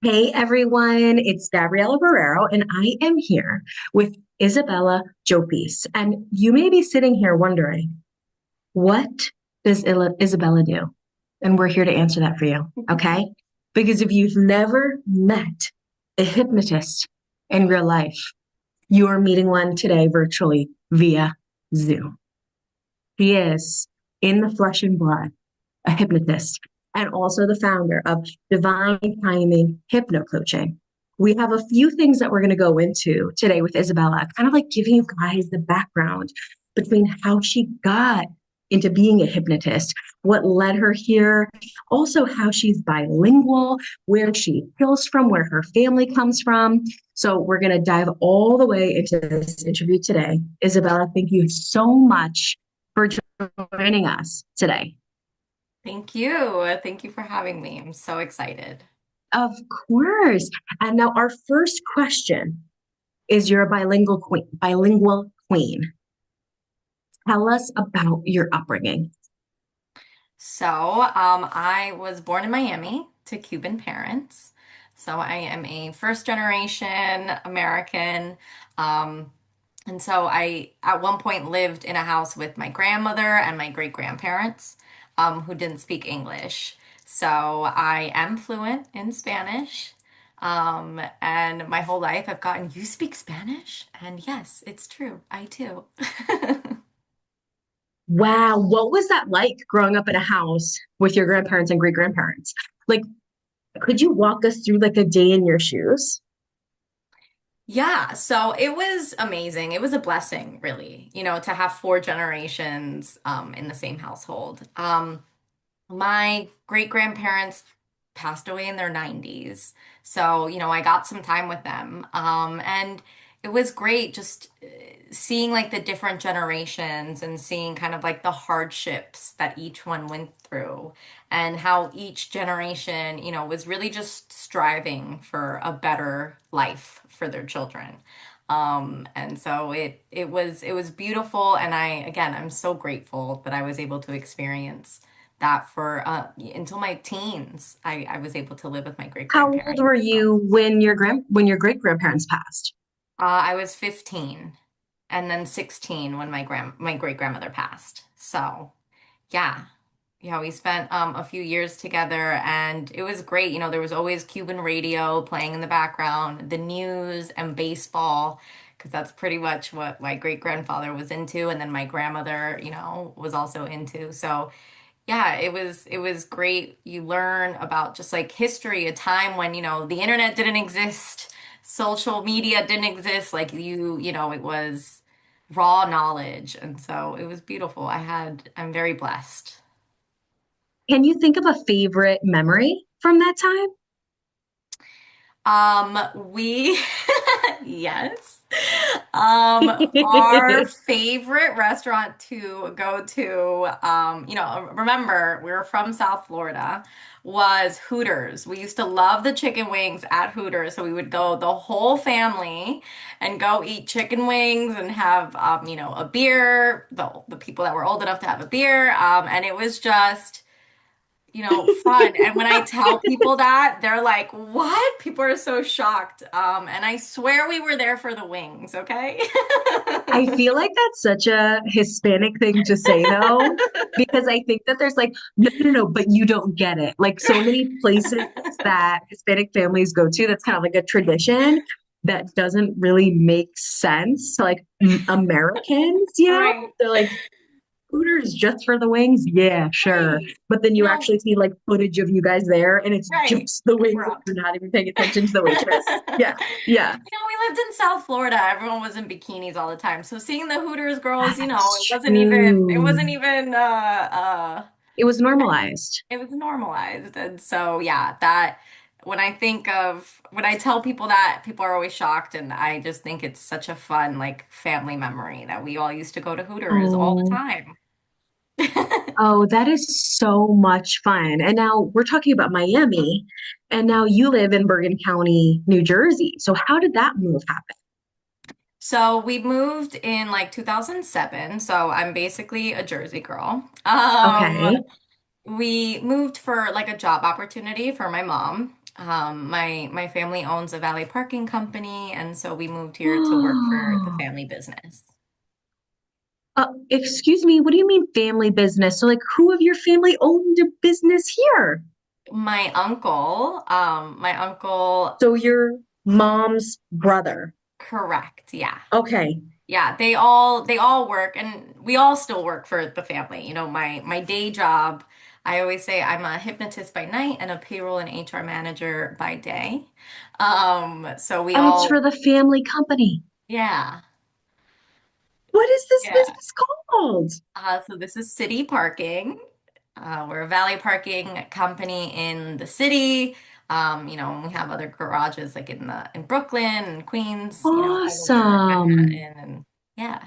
Hey everyone, it's Gabriela Barrero, and I am here with Isabella Llopiz. And you may be sitting here wondering, what does Isabella do? And we're here to answer that for you, okay? Because if you've never met a hypnotist in real life, you are meeting one today virtually via Zoom. She is in the flesh and blood, a hypnotist, and also the founder of Divine Timing Hypno Coaching. We have a few things that we're going to go into today with Isabella, kind of like giving you guys the background between how she got into being a hypnotist, what led her here, also how she's bilingual, where she hails from, where her family comes from. So we're going to dive all the way into this interview today. Isabella, thank you so much for joining us today. Thank you. Thank you for having me. I'm so excited. Of course. And now our first question is you're a bilingual queen. Tell us about your upbringing. I was born in Miami to Cuban parents. So, I am a first generation American. Um, I, at one point, lived in a house with my grandmother and my great grandparents, who didn't speak English. So, I am fluent in Spanish. And my whole life I've gotten, you speak Spanish? And yes, it's true. I do. Wow, what was that like growing up in a house with your grandparents and great grandparents? Like, could you walk us through like a day in your shoes? Yeah, so it was amazing. It was a blessing, really, to have four generations in the same household. My great grandparents passed away in their 90s. So, I got some time with them. And it was great just seeing like the different generations and seeing kind of like the hardships that each one went through and how each generation, was really just striving for a better life for their children. And so it was beautiful, and I'm so grateful that I was able to experience that for until my teens. I was able to live with my great How old were grandparents. you when your great grandparents passed? I was 15 and then 16 when my great grandmother passed. So yeah. Yeah, we spent a few years together and it was great. There was always Cuban radio playing in the background, the news and baseball, because that's pretty much what my great grandfather was into, and then my grandmother, was also into. So yeah, it was great. You learn about just like history, a time when, the internet didn't exist, social media didn't exist, like it was raw knowledge. And so it was beautiful. I'm very blessed. Can you think of a favorite memory from that time? We yes. Our favorite restaurant to go to, remember, we're from South Florida, was Hooters. We used to love the chicken wings at Hooters, so we would go the whole family and go eat chicken wings and have, a beer, the people that were old enough to have a beer, and it was just fun. And when I tell people that, they're like, "What?" People are so shocked. And I swear we were there for the wings, okay? I feel like that's such a Hispanic thing to say though, because I think that there's like, no, no, no, but you don't get it. Like so many places that Hispanic families go to, that's kind of like a tradition that doesn't really make sense to like Americans, you know? Right. They're like, Hooters just for the wings? Yeah, sure. Right. But then You you know, actually see like footage of you guys there and it's right. just the wings We're and up. you're not even paying attention to the waitress. Yeah, yeah. We lived in South Florida. Everyone was in bikinis all the time. So seeing the Hooters girls, That's it true. wasn't even It was normalized. it was normalized. And so, yeah, that when I tell people that, people are always shocked. And I just think it's such a fun, like, family memory that we all used to go to Hooters all the Oh, time. oh, that is so much fun. And now we're talking about Miami, and now you live in Bergen County, New Jersey. So how did that move happen? So we moved in like 2007. So I'm basically a Jersey girl. Okay. We moved for like a job opportunity for my mom. My family owns a valet parking company, and so we moved here to work for the Oh, family business. excuse me, what do you mean family business? So, like, who of your family owned a business here? My uncle, So, your mom's brother. correct, yeah. Okay. Yeah, they all work and we all still work for the family. My day job, I always say I'm a hypnotist by night and a payroll and HR manager by day. So we And it's for all the family company. yeah. What is this Yeah. business called? So this is city parking. We're a valet parking company in the city. And we have other garages like in Brooklyn and Queens, all over Awesome. Manhattan and yeah.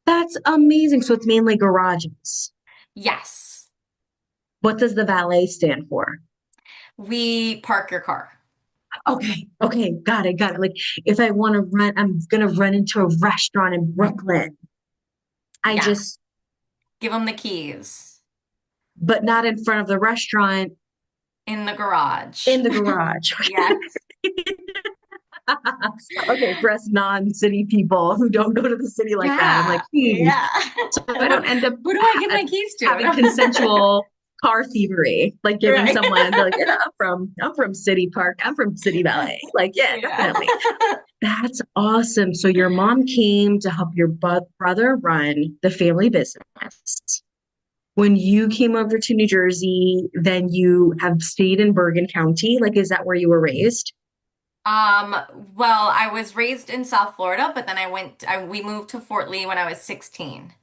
That's amazing. So, it's mainly garages. Yes. What does the valet stand for? We park your car. Okay, okay, got it. Like if I want to run, I'm gonna run into a restaurant in Brooklyn. I Yeah. just, Give them the keys but not in front of the restaurant, in the garage. in the garage. Yes. Okay, for us non-city people who don't go to the city like that, I'm like, Yeah. Yeah. so I don't end up Who do I give my keys having to? consensual car thievery, like giving Right. someone, they're like, yeah, I'm from City Park, I'm from City Ballet. Like, yeah, Yeah. definitely. That's awesome. So your mom came to help your brother run the family business. When you came over to New Jersey, then you have stayed in Bergen County. Like, is that where you were raised? Um, well, I was raised in South Florida, but then we moved to Fort Lee when I was 16.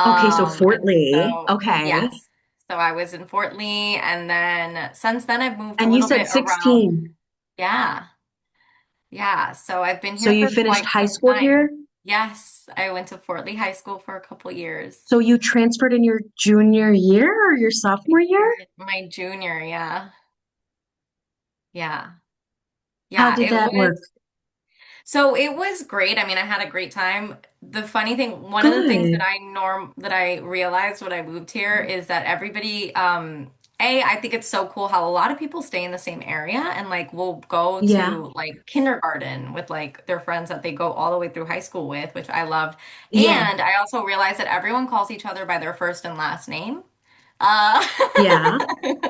Okay, so Fort And Lee. so, Okay. yes. So I was in Fort Lee, and then since then I've moved a And you little said bit around. 16. Yeah. Yeah. So I've been So here you for finished quite high some school time. here? Yes, I went to Fort Lee High School for a couple years. So you transferred in your junior year or your sophomore year? My junior, yeah. Yeah. How Yeah, did it that work? was. So it was great. I mean, I had a great time. The funny thing, one of the things Good. that I realized when I moved here is that everybody, I think it's so cool how a lot of people stay in the same area and like will go Yeah. to like kindergarten with like their friends that they go all the way through high school with, which I loved. Yeah. And I also realized that everyone calls each other by their first and last name. Uh, Yeah.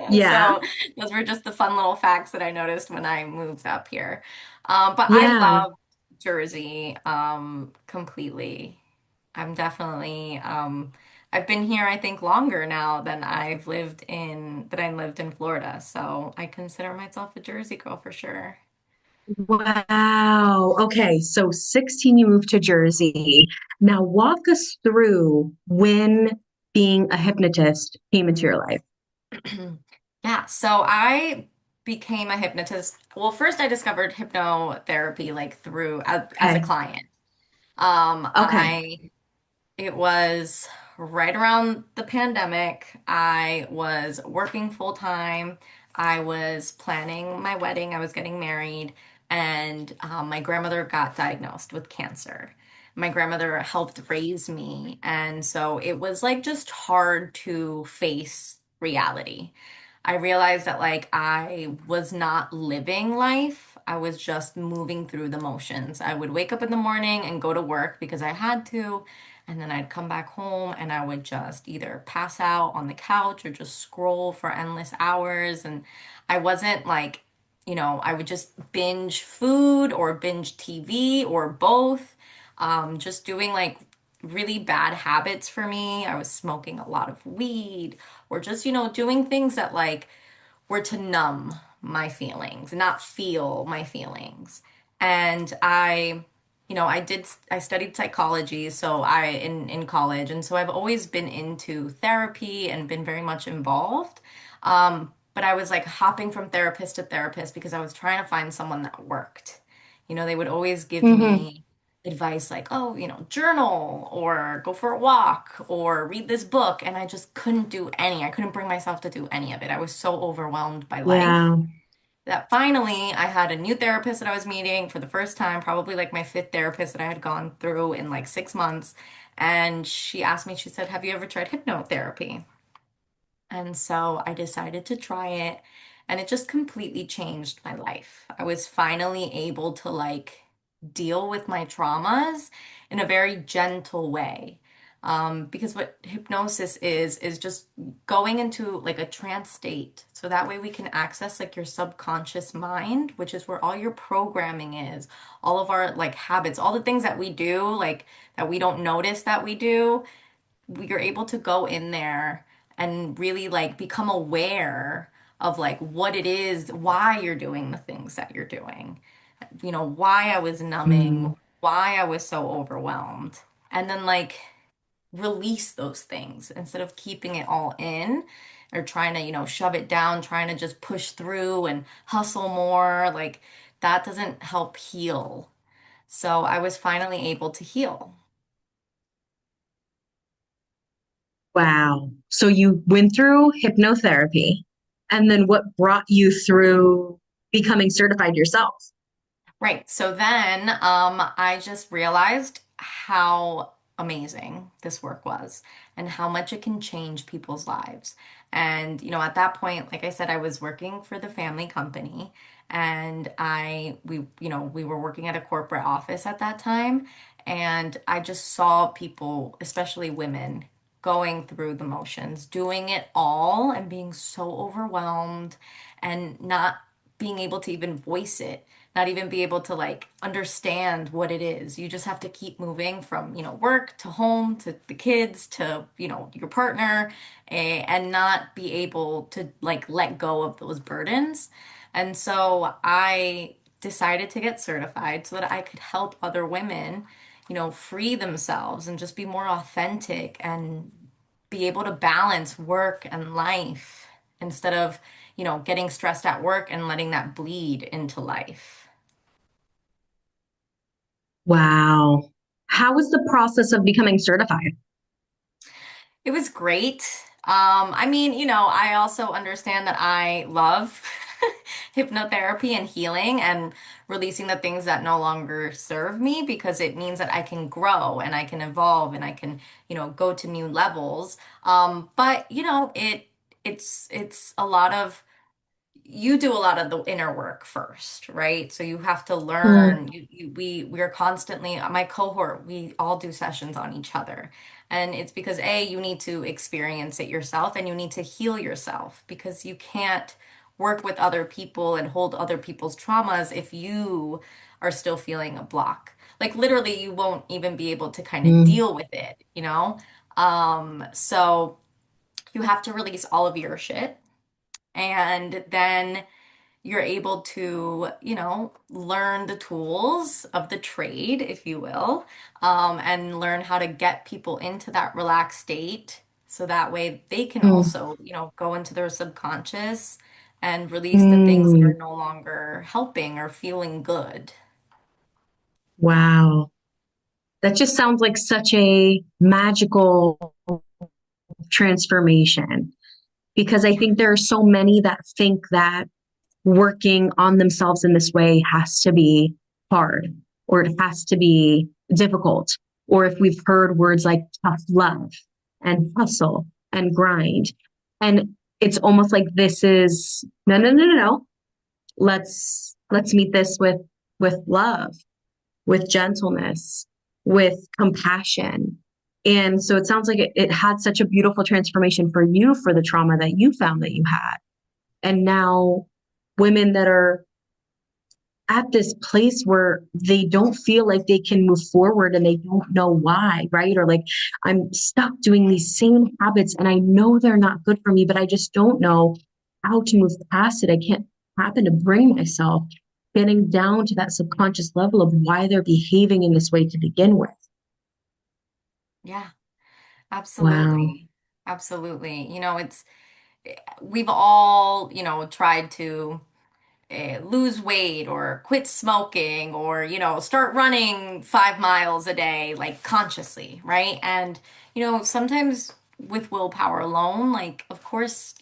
Yeah. so those were just the fun little facts that I noticed when I moved up here. But I Yeah. love Jersey completely. I've been here I think longer now than I lived in Florida. So I consider myself a Jersey girl for sure. Wow. Okay. So 16, you moved to Jersey. Now walk us through when being a hypnotist came into your life. Yeah, so I became a hypnotist. Well, first I discovered hypnotherapy like through as a Okay. client. Okay. I It was right around the pandemic. I was working full time. I was planning my wedding. I was getting married, and my grandmother got diagnosed with cancer. My grandmother helped raise me, and so it was like just hard to face reality. I realized that like I was not living life. I was just moving through the motions. I would wake up in the morning and go to work because I had to. And then I'd come back home and I would just either pass out on the couch or just scroll for endless hours. And I wasn't like, I would just binge food or binge TV or both. Just doing like really bad habits for me. I was smoking a lot of weed or just, doing things that like were to numb my feelings, not feel my feelings. And I studied psychology, so in college, and so I've always been into therapy and been very much involved. But I was like hopping from therapist to therapist because I was trying to find someone that worked. They would always give Hmm. me advice like, oh, journal or go for a walk or read this book. And I just couldn't do any. I couldn't bring myself to do any of it. I was so overwhelmed by life Yeah. that finally I had a new therapist that I was meeting for the first time, probably like my fifth therapist that I had gone through in like 6 months. And she asked me, she said, have you ever tried hypnotherapy? And so I decided to try it. And it just completely changed my life. I was finally able to like deal with my traumas in a very gentle way. Because what hypnosis is just going into like a trance state. So that way we can access like your subconscious mind, which is where all your programming is, all of our like habits, all the things that we do, like that we don't notice that we do. You're able to go in there and really like become aware of like what it is, why you're doing the things that you're doing, why I was numbing, Mm. why I was so overwhelmed. And then like release those things instead of keeping it all in or trying to, shove it down, trying to just push through and hustle more. Like that doesn't help heal. So I was finally able to heal. Wow. So you went through hypnotherapy, and then what brought you through becoming certified yourself? Right. So then I just realized how amazing this work was and how much it can change people's lives. And, at that point, like I said, I was working for the family company and we were working at a corporate office at that time. And I just saw people, especially women, going through the motions, doing it all and being so overwhelmed and not being able to even voice it, not even be able to like understand what it is. You just have to keep moving from, work to home to the kids to, your partner, and not be able to like let go of those burdens. And so I decided to get certified so that I could help other women, free themselves and just be more authentic and be able to balance work and life instead of, getting stressed at work and letting that bleed into life. Wow. How was the process of becoming certified? It was great. I mean, I also understand that I love hypnotherapy and healing and releasing the things that no longer serve me because it means that I can grow and I can evolve and I can, go to new levels. But it's a lot of you do a lot of the inner work first, right? So you have to Mm, learn. We're constantly, my cohort, we all do sessions on each other. And it's because A, you need to experience it yourself and you need to heal yourself because you can't work with other people and hold other people's traumas if you are still feeling a block. Like literally you won't even be able to kind of mm, deal with it? So you have to release all of your shit and then you're able to, learn the tools of the trade, if you will, and learn how to get people into that relaxed state. So that way they can mm, also, go into their subconscious and release the things that mm. are no longer helping or feeling good. Wow. That just sounds like such a magical transformation because I Yeah. think there are so many that think that working on themselves in this way has to be hard or it has to be difficult. Or if we've heard words like tough love and hustle and grind. And it's almost like this is no, no, no, no, no. Let's meet this with love, with gentleness, with compassion. And so it sounds like it had such a beautiful transformation for you for the trauma that you found that you had. And now women that are at this place where they don't feel like they can move forward and they don't know why, right? Or like, I'm stuck doing these same habits and I know they're not good for me, but I just don't know how to move past it. I can't happen to bring myself getting down to that subconscious level of why they're behaving in this way to begin with. Yeah, Wow. absolutely. Absolutely. We've all, tried to lose weight or quit smoking or start running 5 miles a day like consciously, right? And sometimes with willpower alone, like of course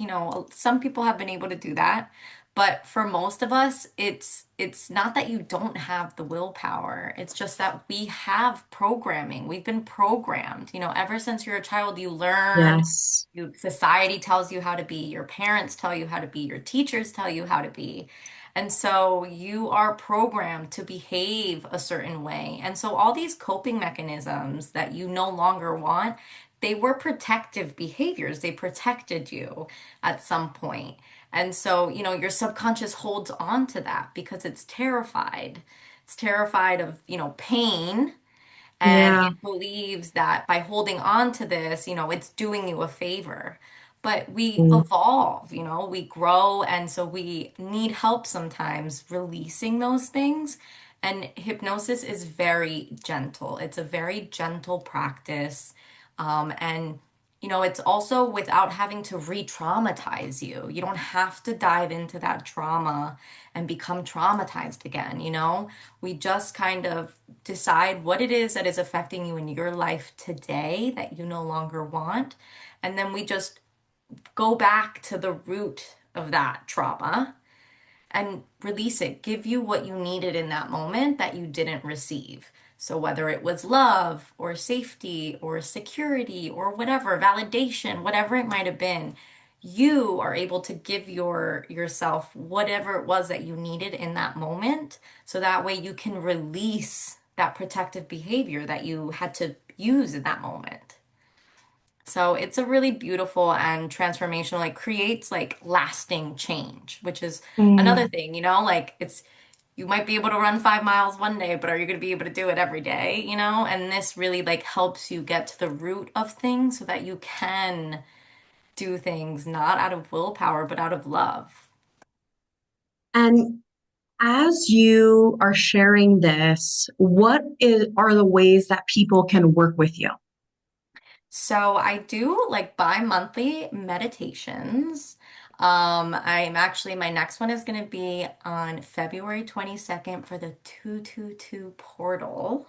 some people have been able to do that, But for most of us, it's not that you don't have the willpower. It's just that we have programming. We've been programmed. Ever since you're a child, you learn, Yes. society tells you how to be, your parents tell you how to be, your teachers tell you how to be. And so you are programmed to behave a certain way. And so all these coping mechanisms that you no longer want, they were protective behaviors. They protected you at some point. And so, your subconscious holds on to that because it's terrified. It's terrified of, pain, and Yeah. it believes that by holding on to this, it's doing you a favor. But we Mm. evolve, we grow, and so we need help sometimes releasing those things. And hypnosis is very gentle. It's a very gentle practice. And it's also without having to re-traumatize you. You don't have to dive into that trauma and become traumatized again, We just kind of decide what it is that is affecting you in your life today that you no longer want. And then we just go back to the root of that trauma and release it, give you what you needed in that moment that you didn't receive. So whether it was love or safety or security or whatever, validation, whatever it might have been, you are able to give yourself whatever it was that you needed in that moment. So that way you can release that protective behavior that you had to use in that moment. So it's a really beautiful and transformational, like creates like lasting change, which is another Mm. thing, like you might be able to run 5 miles one day, but are you going to be able to do it every day, And this really like helps you get to the root of things so that you can do things not out of willpower, but out of love. And as you are sharing this, are the ways that people can work with you? So I do like bi-monthly meditations. I'm actually, my next one is going to be on February 22nd for the 222 portal.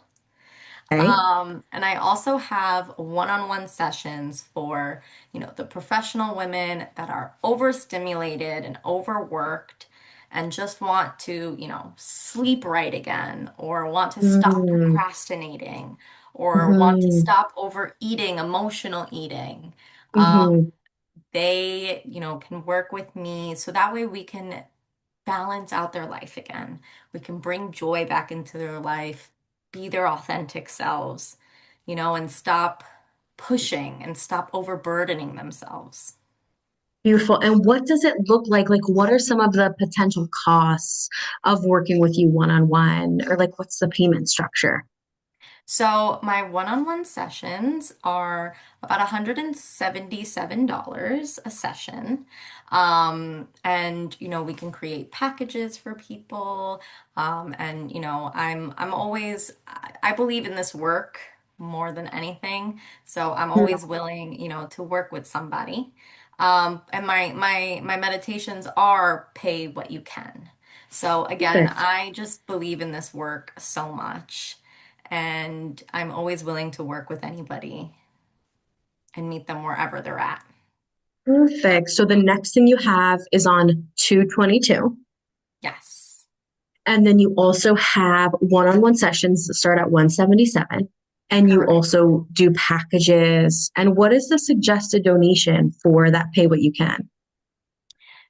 Okay. And I also have one-on-one sessions for, the professional women that are overstimulated and overworked and just want to, sleep right again or want to stop Mm. procrastinating or want to Hmm. stop overeating, emotional eating. Um, Hmm. they, can work with me so that way we can balance out their life again. We can bring joy back into their life, be their authentic selves, and stop pushing and stop overburdening themselves. Beautiful. And what does it look like? Like, what are some of the potential costs of working with you one on one? Or, like, what's the payment structure? So my one-on-one sessions are about $177 a session. And we can create packages for people. And I'm always I believe in this work more than anything. So I'm Mm. always willing, to work with somebody. And my meditations are pay what you can. So again, Perfect. I just believe in this work so much. And I'm always willing to work with anybody and meet them wherever they're at. Perfect. So the next thing you have is on 222. Yes, And then you also have one-on-one sessions that start at 177. And you correct. also do packages. And what is the suggested donation for that pay what you can?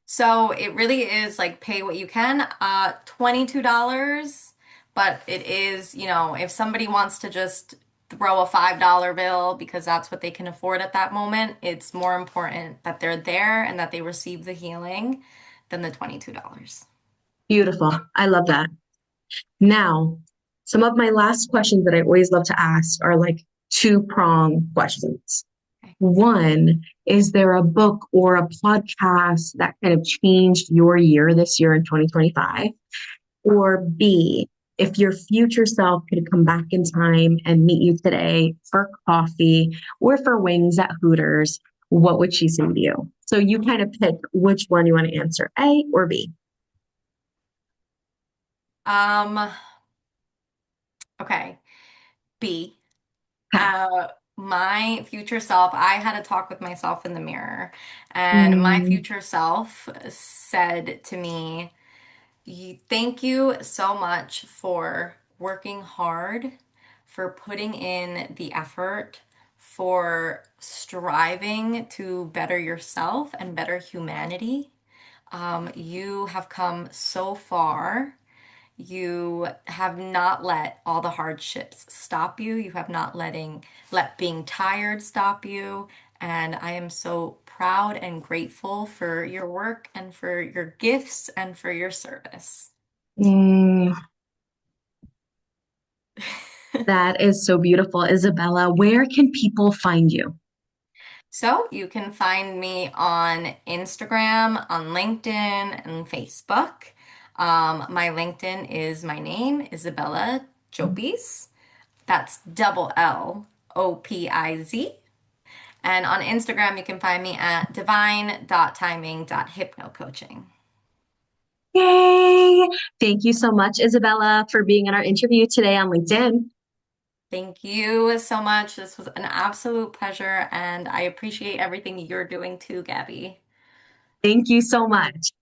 So it really is like pay what you can, $22. But it is, if somebody wants to just throw a $5 bill because that's what they can afford at that moment, it's more important that they're there and that they receive the healing than the $22. Beautiful. I love that. Now, some of my last questions that I always love to ask are like two-prong questions. Okay. One, is there a book or a podcast that kind of changed your year this year in 2025? Or B, if your future self could come back in time and meet you today for coffee or for wings at Hooters, what would she say to you? So you kind of pick which one you want to answer, A or B. Um, okay. B. Okay. my future self, I had a talk with myself in the mirror, and my Mm, future self said to me, Thank you so much for working hard, for putting in the effort, for striving to better yourself and better humanity. You have come so far. You have not let all the hardships stop you. You have not let being tired stop you. And I am so proud and grateful for your work and for your gifts and for your service. mm, that is so beautiful, Isabella. Where can people find you? So you can find me on Instagram, on LinkedIn, and Facebook. My LinkedIn is my name, Isabella Llopiz. That's double Lopiz. And on Instagram, you can find me at divine.timing.hypnocoaching. Yay! Thank you so much, Isabella, for being in our interview today on LinkedIn. Thank you so much. This was an absolute pleasure, and I appreciate everything you're doing too, Gabby. Thank you so much.